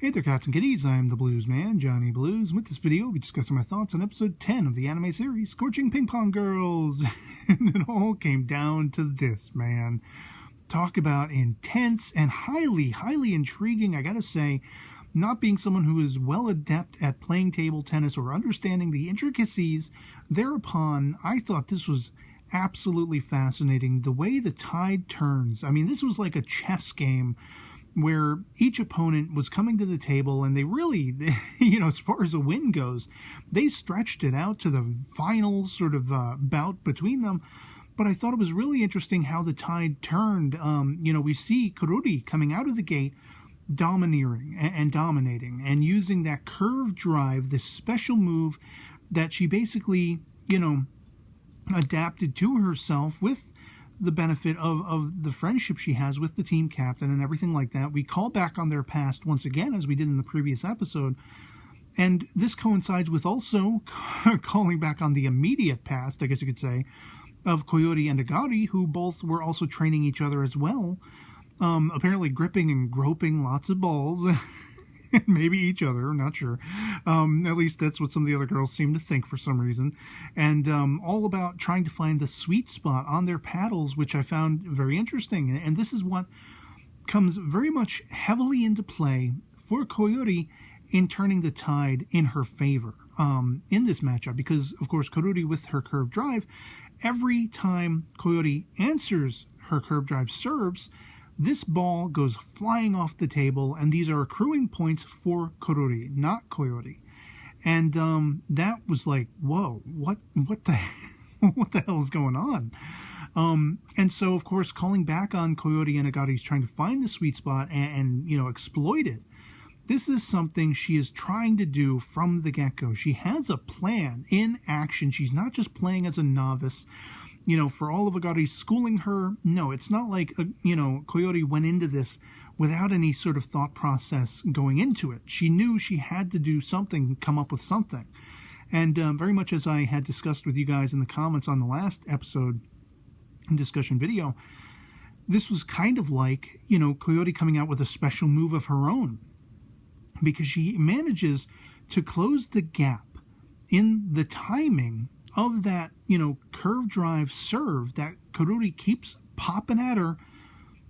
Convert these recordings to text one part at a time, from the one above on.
Hey there, cats and kitties. I'm the Blues Man, Johnny Blues. With this video, we'll be discussing my thoughts on episode 10 of the anime series, Scorching Ping Pong Girls. And it all came down to this, man. Talk about intense and highly intriguing, I gotta say. Not being someone who is well adept at playing table tennis or understanding the intricacies thereupon, I thought this was absolutely fascinating. The way the tide turns. I mean, this was like a chess game where each opponent was coming to the table and they really, as far as a win goes, they stretched it out to the final sort of bout between them. But I thought it was really interesting how the tide turned. We see Kurori coming out of the gate domineering and dominating and using that curve drive, this special move that she basically, adapted to herself with the benefit of the friendship she has with the team captain and everything like that. We call back on their past once again, as we did in the previous episode. And this coincides with also calling back on the immediate past, I guess you could say, of Koyori and Agari, who both were also training each other as well. Apparently gripping and groping lots of balls. Maybe each other, I'm not sure. At least that's what some of the other girls seem to think for some reason. And all about trying to find the sweet spot on their paddles, which I found very interesting. And this is what comes very much heavily into play for Koyori in turning the tide in her favor in this matchup. Because, of course, Kurori with her curve drive, every time Koyori answers her curve drive serves, this ball goes flying off the table, and these are accruing points for Kurori, not Koyori. And that was like, whoa, what the what the hell is going on? And so, of course, calling back on Koyori and Agari's trying to find the sweet spot and exploit it. This is something she is trying to do from the get-go. She has a plan in action. She's not just playing as a novice. For all of Agari's schooling her, no, it's not like, Koyori went into this without any sort of thought process going into it. She knew she had to do something, come up with something. And very much as I had discussed with you guys in the comments on the last episode discussion video, this was kind of like, Koyori coming out with a special move of her own. Because she manages to close the gap in the timing of that, curve drive serve that Kurori keeps popping at her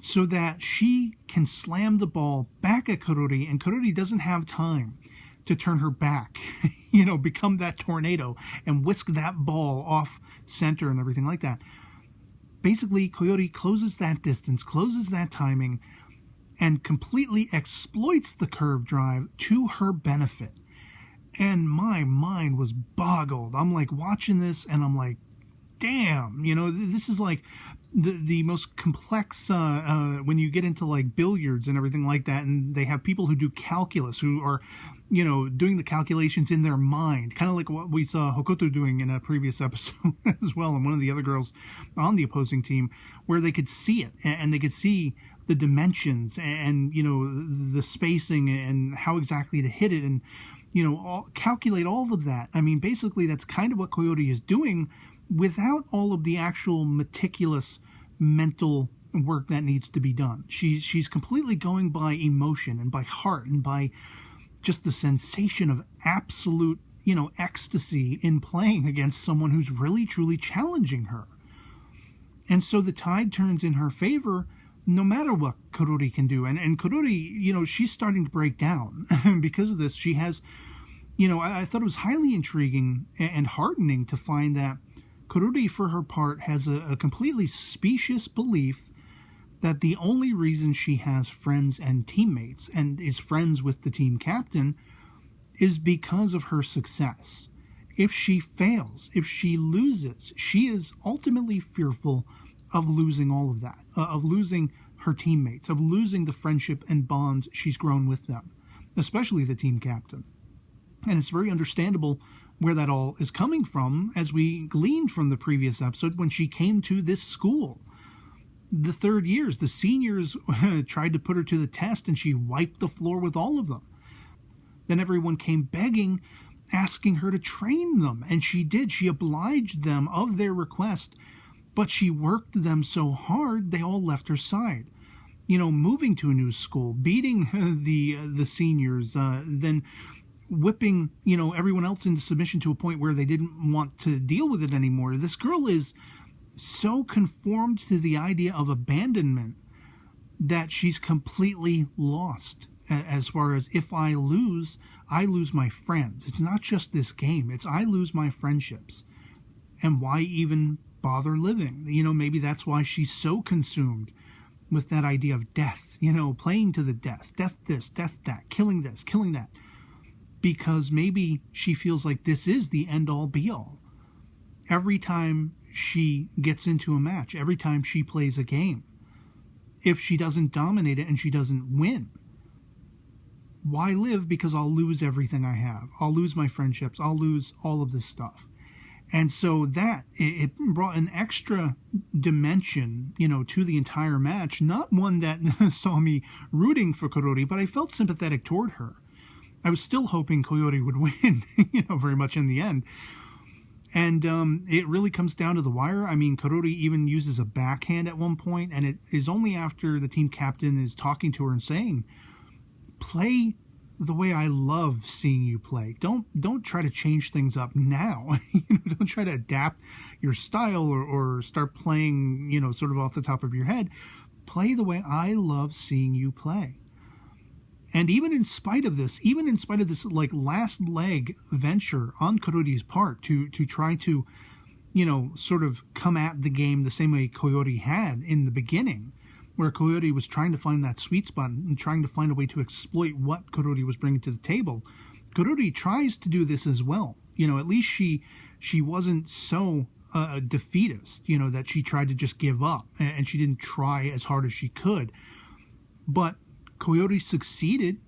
so that she can slam the ball back at Kurori, and Kurori doesn't have time to turn her back, become that tornado and whisk that ball off center and everything like that. Basically, Koyori closes that distance, closes that timing, and completely exploits the curve drive to her benefit. And my mind was boggled. I'm like watching this and I'm like, damn, this is like the most complex, when you get into like billiards and everything like that, and they have people who do calculus, who are, doing the calculations in their mind, kind of like what we saw Hokuto doing in a previous episode as well, and one of the other girls on the opposing team, where they could see it, and they could see the dimensions and, the spacing and how exactly to hit it, and calculate all of that. I mean, basically, that's kind of what Koyori is doing without all of the actual meticulous mental work that needs to be done. She's completely going by emotion and by heart and by just the sensation of absolute, ecstasy in playing against someone who's really, truly challenging her. And so the tide turns in her favor no matter what Kurori can do. And Kurori, she's starting to break down because of this. She has, I thought it was highly intriguing and heartening to find that Kurori, for her part, has a completely specious belief that the only reason she has friends and teammates and is friends with the team captain is because of her success. If she fails, if she loses, she is ultimately fearful of losing all of that, of losing her teammates, of losing the friendship and bonds she's grown with them, especially the team captain. And it's very understandable where that all is coming from, as we gleaned from the previous episode when she came to this school. The third years, the seniors tried to put her to the test and she wiped the floor with all of them. Then everyone came begging, asking her to train them, and she did. She obliged them of their request, but she worked them so hard they all left her side. moving to a new school, beating the seniors, then whipping, everyone else into submission to a point where they didn't want to deal with it anymore. This girl is so conformed to the idea of abandonment that she's completely lost as far as, if I lose my friends. It's not just this game. It's I lose my friendships. And why even bother living? Maybe that's why she's so consumed with that idea of death, playing to the death this, death that, killing this, killing that. Because maybe she feels like this is the end-all be-all. Every time she gets into a match, every time she plays a game, if she doesn't dominate it and she doesn't win, why live? Because I'll lose everything I have. I'll lose my friendships. I'll lose all of this stuff. And so that, it brought an extra dimension, to the entire match. Not one that saw me rooting for Korori, but I felt sympathetic toward her. I was still hoping Koyori would win, very much in the end. And it really comes down to the wire. I mean, Korori even uses a backhand at one point, and it is only after the team captain is talking to her and saying, play the way I love seeing you play. Don't try to change things up now. Don't try to adapt your style or start playing, sort of off the top of your head. Play the way I love seeing you play. And even in spite of this, like last leg venture on Korori's part to try to, sort of come at the game the same way Koyori had in the beginning, where Koyori was trying to find that sweet spot and trying to find a way to exploit what Korori was bringing to the table. Korori tries to do this as well. At least she wasn't so defeatist, that she tried to just give up and she didn't try as hard as she could. But Koyori succeeded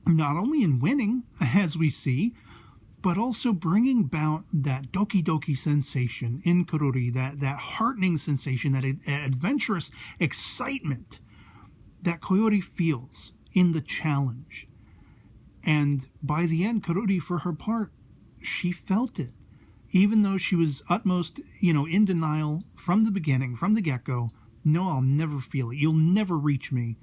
not only in winning, as we see, but also bringing about that doki doki sensation in Korori, that heartening sensation, that adventurous excitement that Koyori feels in the challenge. And by the end, Korori, for her part, she felt it. Even though she was utmost, in denial from the beginning, from the get-go, no, I'll never feel it. You'll never reach me.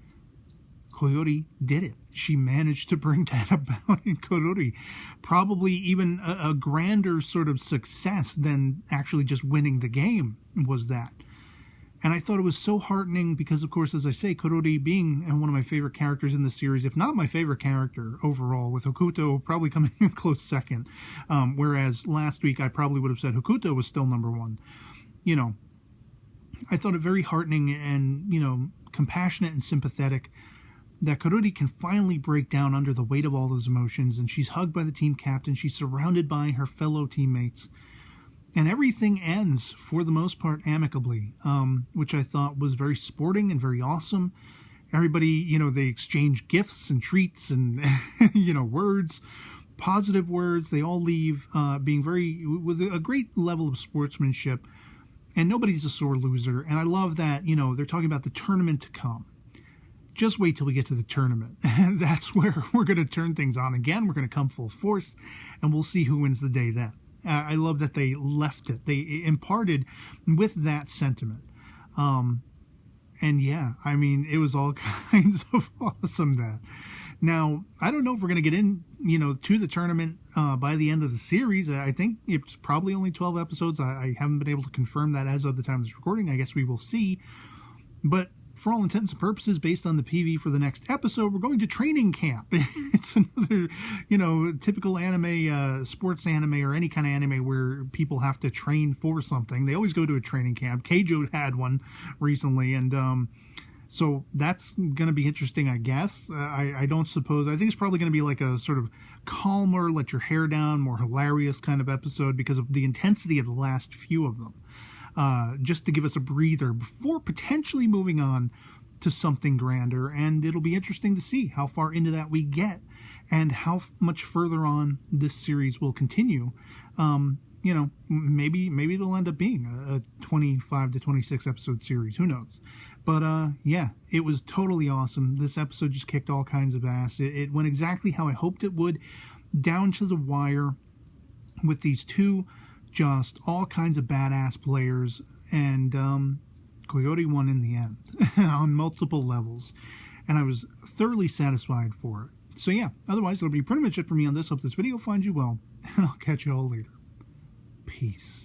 Koyori did it. She managed to bring that about in Korori. Probably even a grander sort of success than actually just winning the game was that. And I thought it was so heartening because, of course, as I say, Korori being one of my favorite characters in the series, if not my favorite character overall, with Hokuto probably coming in close second. Whereas last week I probably would have said Hokuto was still number one. I thought it very heartening and, compassionate and sympathetic that Korori can finally break down under the weight of all those emotions, and she's hugged by the team captain, she's surrounded by her fellow teammates, and everything ends, for the most part, amicably, which I thought was very sporting and very awesome. Everybody, they exchange gifts and treats and, words, positive words. They all leave being with a great level of sportsmanship, and nobody's a sore loser. And I love that, they're talking about the tournament to come. Just wait till we get to the tournament. That's where we're going to turn things on again. We're going to come full force, and we'll see who wins the day then. I love that they left it. They imparted with that sentiment. And yeah, I mean, it was all kinds of awesome that. Now, I don't know if we're going to get in, to the tournament by the end of the series. I think it's probably only 12 episodes. I haven't been able to confirm that as of the time of this recording. I guess we will see. But for all intents and purposes, based on the PV for the next episode, we're going to training camp. It's another, typical anime, sports anime, or any kind of anime where people have to train for something. They always go to a training camp. Keijo had one recently, and so that's going to be interesting, I guess. I don't suppose. I think it's probably going to be like a sort of calmer, let your hair down, more hilarious kind of episode because of the intensity of the last few of them. Just to give us a breather before potentially moving on to something grander. And it'll be interesting to see how far into that we get and how much further on this series will continue. Maybe it'll end up being a 25 to 26 episode series. Who knows? But yeah, it was totally awesome. This episode just kicked all kinds of ass. It went exactly how I hoped it would, down to the wire, with these two just all kinds of badass players, and Coyote won in the end on multiple levels, and I was thoroughly satisfied for it. So yeah, otherwise that'll be pretty much it for me on this. Hope this video finds you well, and I'll catch you all later. Peace.